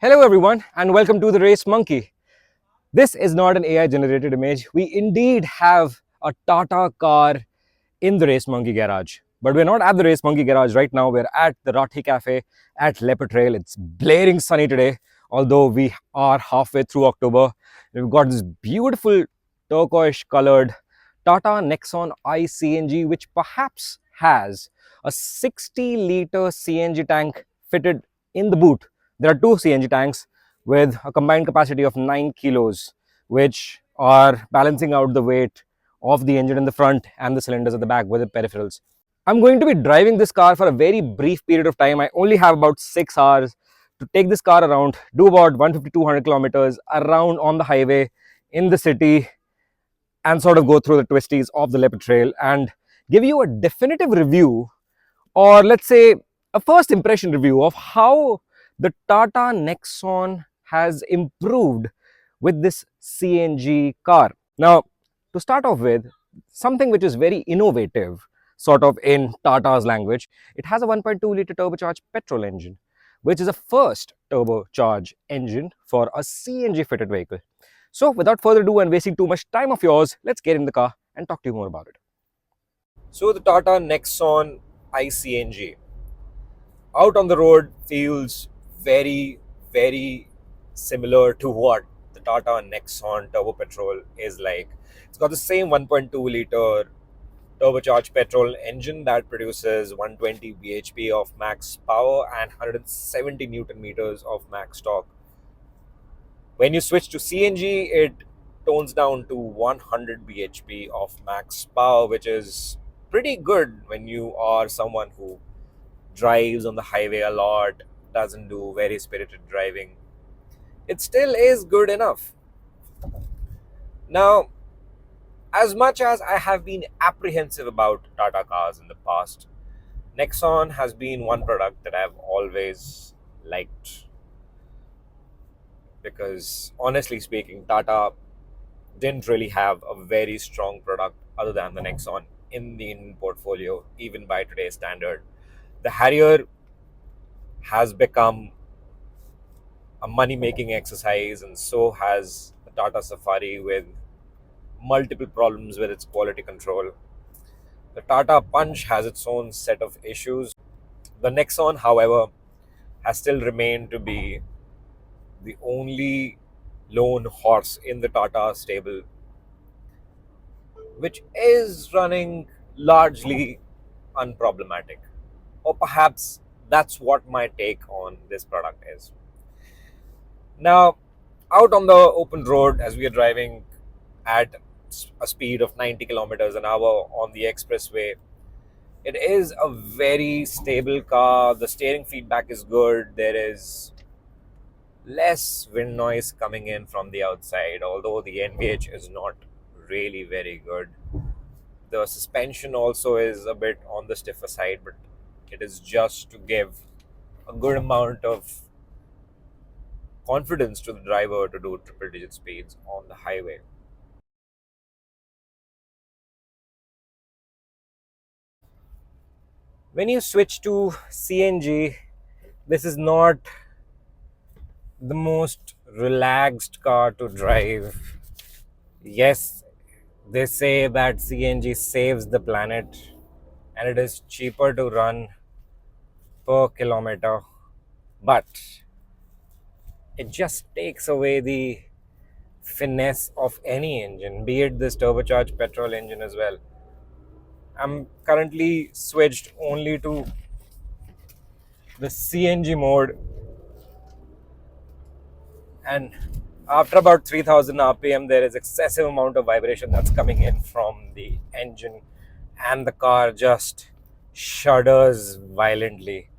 Hello everyone and welcome to the Race Monkey. This is not an AI generated image. We indeed have a Tata car in the Race Monkey garage. But we're not at the Race Monkey garage right now. We're at the Rathi Cafe at Leopard Trail. It's blaring sunny today, although we are halfway through October. We've got this beautiful turquoise colored Tata Nexon iCNG, which perhaps has a 60-liter CNG tank fitted in the boot. There are two CNG tanks with a combined capacity of 9 kilos, which are balancing out the weight of the engine in the front and the cylinders at the back with the peripherals. I'm going to be driving this car for a very brief period of time. I only have about 6 hours to take this car around, do about 150-200 kilometers around on the highway in the city and sort of go through the twisties of the Leopard Trail and give you a definitive review, or let's say a first impression review of how the Tata Nexon has improved with this CNG car. Now, to start off with, something which is very innovative, sort of in Tata's language, it has a 1.2 liter turbocharged petrol engine, which is a first turbocharged engine for a CNG fitted vehicle. So, without further ado and wasting too much time of yours, let's get in the car and talk to you more about it. So, the Tata Nexon iCNG out on the road feels very similar to what the Tata Nexon Turbo Petrol is like. It's got the same 1.2 liter turbocharged petrol engine that produces 120 bhp of max power and 170 newton meters of max torque. When you switch to CNG, it tones down to 100 bhp of max power, which is pretty good when you are someone who drives on the highway a lot, doesn't do very spirited driving. It still is good enough. Now, as much as I have been apprehensive about Tata cars in the past, Nexon has been one product that I've always liked. Because honestly speaking, Tata didn't really have a very strong product other than the Nexon in the Indian portfolio, even by today's standard. The Harrier has become a money-making exercise, and so has the Tata Safari, with multiple problems with its quality control. The Tata Punch has its own set of issues. The Nexon, however, has still remained to be the only lone horse in the Tata stable, which is running largely unproblematic. Or perhaps that's what my take on this product is. Now, out on the open road, as we are driving at a speed of 90 kilometers an hour on the expressway, it is a very stable car. The steering feedback is good. There is less wind noise coming in from the outside, although the NVH is not really very good. The suspension also is a bit on the stiffer side, but it is just to give a good amount of confidence to the driver to do triple digit speeds on the highway. When you switch to CNG, this is not the most relaxed car to drive. Yes, they say that CNG saves the planet and it is cheaper to run per kilometer, but it just takes away the finesse of any engine, be it this turbocharged petrol engine as well. I'm currently switched only to the CNG mode, and after about 3000 rpm there is excessive amount of vibration that's coming in from the engine, and the car just shudders violently.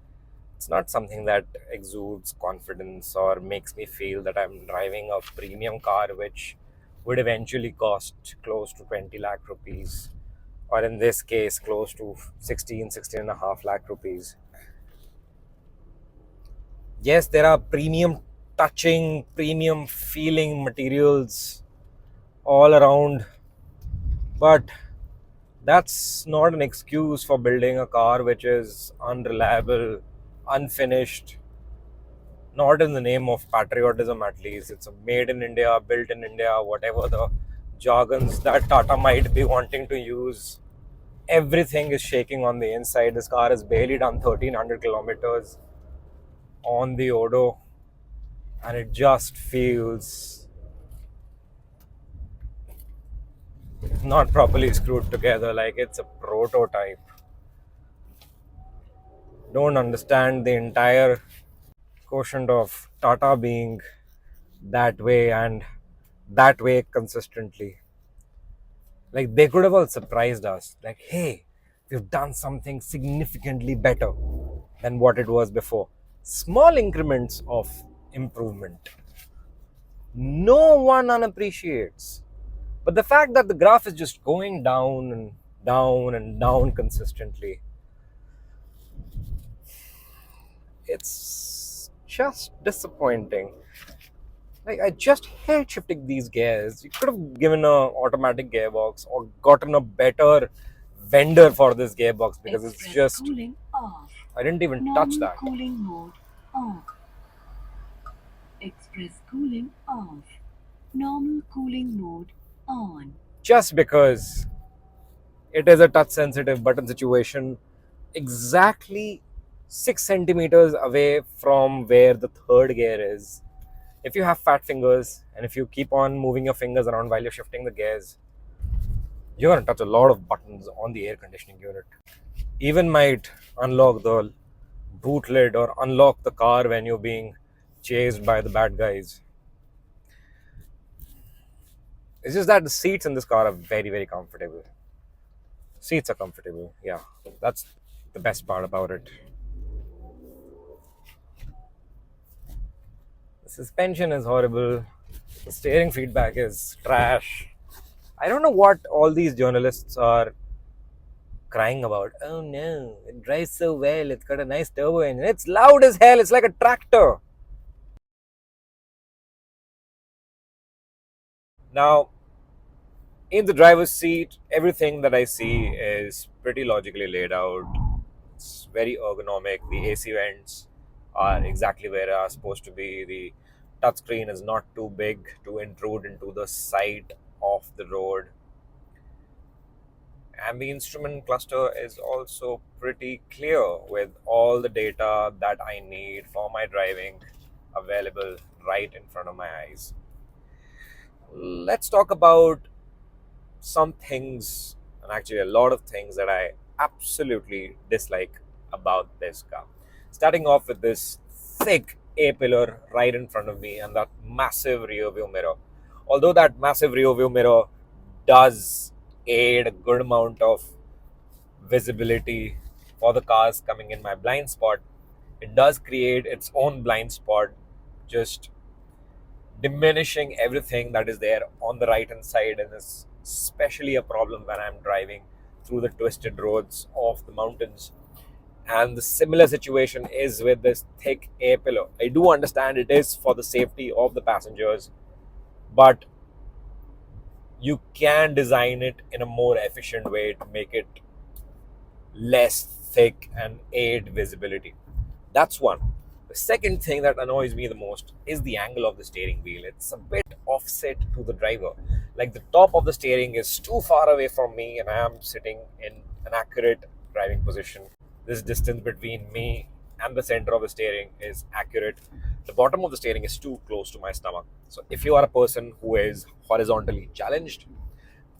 It's not something that exudes confidence or makes me feel that I'm driving a premium car which would eventually cost close to 20 lakh rupees, or in this case close to 16 and a half lakh rupees. Yes, there are premium touching, premium feeling materials all around, but that's not an excuse for building a car which is unreliable, unfinished, not in the name of patriotism at least. It's a made in India, built in India, whatever the jargons that Tata might be wanting to use. Everything is shaking on the inside. This car has barely done 1300 kilometers on the Odo, and it just feels not properly screwed together, like it's a prototype. Don't understand the entire quotient of Tata being that way and that way consistently. Like they could have all surprised us. Like, hey, we've done something significantly better than what it was before. Small increments of improvement. No one unappreciates. But the fact that the graph is just going down and down and down consistently, it's just disappointing. Like I just hate shifting these gears. You could have given a automatic gearbox or gotten a better vendor for this gearbox because it's just cooling off. I didn't even touch that. Cooling mode off. Express cooling off. Normal cooling mode on. Just because it is a touch sensitive button situation exactly 6 centimeters away from where the third gear is. If you have fat fingers and if you keep on moving your fingers around while you're shifting the gears, you're going to touch a lot of buttons on the air conditioning unit. Even might unlock the boot lid or unlock the car when you're being chased by the bad guys. It's just that the seats in this car are very, very comfortable. Seats are comfortable, yeah. That's the best part about it. The suspension is horrible. The steering feedback is trash. I don't know what all these journalists are crying about. Oh no, it drives so well. It's got a nice turbo engine. It's loud as hell. It's like a tractor. Now, in the driver's seat, everything that I see is pretty logically laid out. It's very ergonomic. The AC vents are exactly where they are supposed to be. The touchscreen is not too big to intrude into the sight of the road. And the instrument cluster is also pretty clear with all the data that I need for my driving available right in front of my eyes. Let's talk about some things, and actually a lot of things that I absolutely dislike about this car. Starting off with this thick A-pillar right in front of me and that massive rear view mirror. Although that massive rear view mirror does aid a good amount of visibility for the cars coming in my blind spot, it does create its own blind spot, just diminishing everything that is there on the right hand side, and is especially a problem when I'm driving through the twisted roads of the mountains. And the similar situation is with this thick A pillar. I do understand it is for the safety of the passengers, but you can design it in a more efficient way to make it less thick and aid visibility. That's one. The second thing that annoys me the most is the angle of the steering wheel. It's a bit offset to the driver. Like the top of the steering is too far away from me and I am sitting in an accurate driving position. This distance between me and the center of the steering is accurate. The bottom of the steering is too close to my stomach. So if you are a person who is horizontally challenged,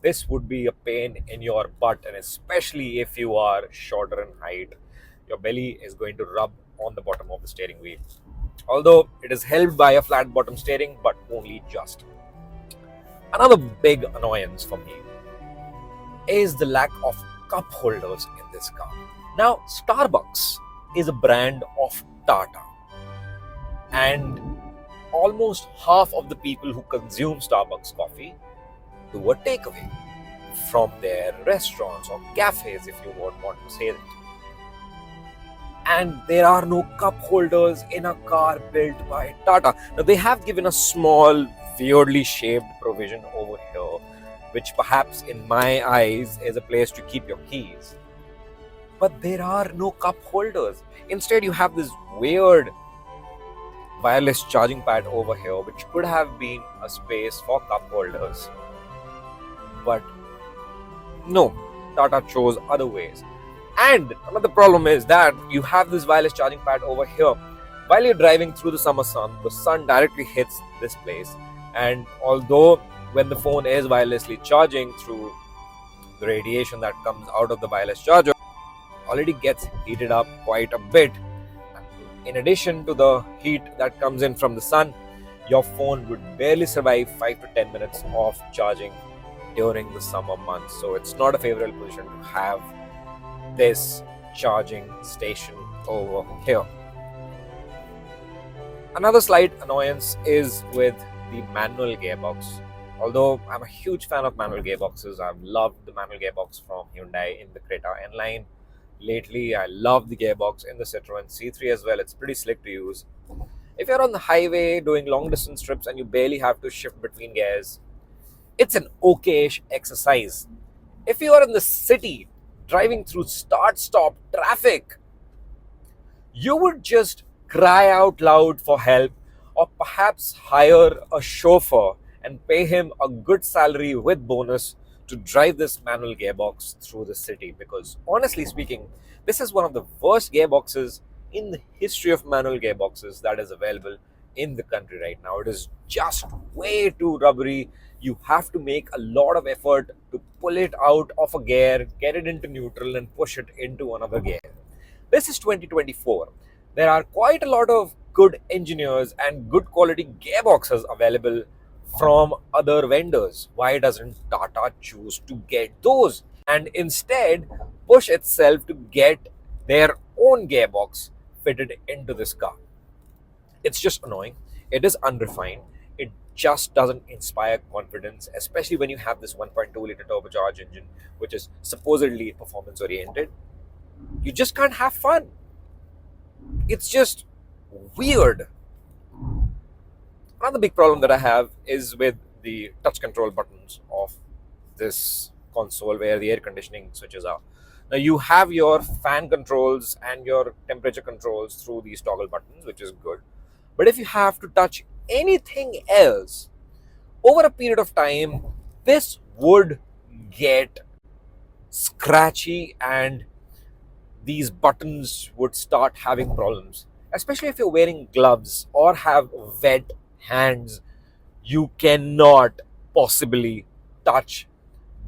this would be a pain in your butt, and especially if you are shorter in height, your belly is going to rub on the bottom of the steering wheel. Although it is held by a flat bottom steering, but only just. Another big annoyance for me is the lack of cup holders in this car. Now, Starbucks is a brand of Tata, and almost half of the people who consume Starbucks coffee do a takeaway from their restaurants or cafes, if you would want to say that. And there are no cup holders in a car built by Tata. Now, they have given a small, weirdly shaped provision over here, which perhaps in my eyes is a place to keep your keys. But there are no cup holders. Instead, you have this weird wireless charging pad over here, which could have been a space for cup holders. But no, Tata chose other ways. And another problem is that you have this wireless charging pad over here. While you're driving through the sun directly hits this place. And although when the phone is wirelessly charging through the radiation that comes out of the wireless charger, already gets heated up quite a bit. In addition to the heat that comes in from the sun, your phone would barely survive 5 to 10 minutes of charging during the summer months. So it's not a favorable position to have this charging station over here. Another slight annoyance is with the manual gearbox. Although I'm a huge fan of manual gearboxes, I've loved the manual gearbox from Hyundai in the Creta N line. Lately, I love the gearbox in the Citroen C3 as well. It's pretty slick to use. If you're on the highway doing long distance trips and you barely have to shift between gears, it's an okayish exercise. If you are in the city driving through start stop traffic, you would just cry out loud for help or perhaps hire a chauffeur and pay him a good salary with bonus to drive this manual gearbox through the city, because honestly speaking, this is one of the worst gearboxes in the history of manual gearboxes that is available in the country right now. It is just way too rubbery. You have to make a lot of effort to pull it out of a gear, get it into neutral and push it into another gear. This is 2024. There are quite a lot of good engineers and good quality gearboxes available from other vendors. Why doesn't Tata choose to get those and instead push itself to get their own gearbox fitted into this car? It's just annoying. It is unrefined. It just doesn't inspire confidence, especially when you have this 1.2-liter turbocharged engine, which is supposedly performance oriented. You just can't have fun. It's just weird. Another big problem that I have is with the touch control buttons of this console where the air conditioning switches are. Now you have your fan controls and your temperature controls through these toggle buttons, which is good. But if you have to touch anything else over a period of time, this would get scratchy and these buttons would start having problems. Especially if you're wearing gloves or have wet hands, you cannot possibly touch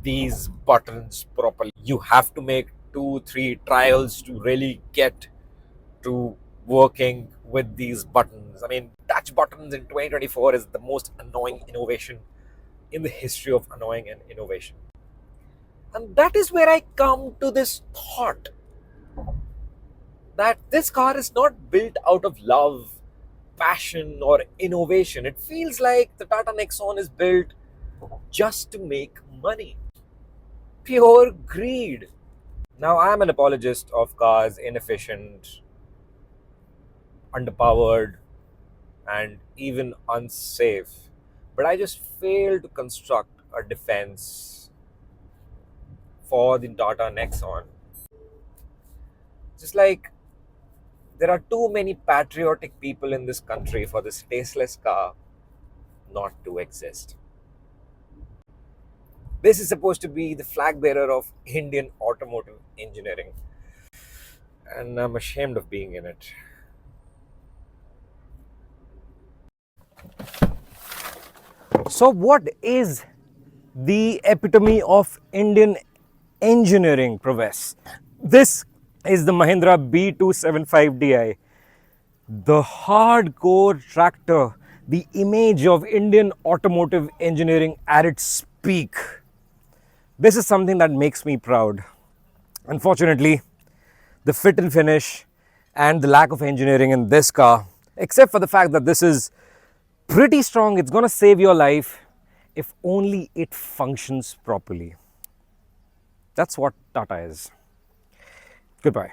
these buttons properly. You have to make 2-3 trials to really get to working with these buttons. I mean, touch buttons in 2024 is the most annoying innovation in the history of annoying and innovation. And that is where I come to this thought that this car is not built out of love, passion, or innovation. It feels like the Tata Nexon is built just to make money. Pure greed. Now, I'm an apologist of cars inefficient, underpowered, and even unsafe. But I just fail to construct a defense for the Tata Nexon. Just like there are too many patriotic people in this country for this tasteless car not to exist. This is supposed to be the flag bearer of Indian automotive engineering, and I'm ashamed of being in it. So, what is the epitome of Indian engineering prowess? This is the Mahindra B275Di, the hardcore tractor, the image of Indian automotive engineering at its peak. This is something that makes me proud. Unfortunately, the fit and finish and the lack of engineering in this car, except for the fact that this is pretty strong, it's going to save your life if only it functions properly. That's what Tata is. Goodbye.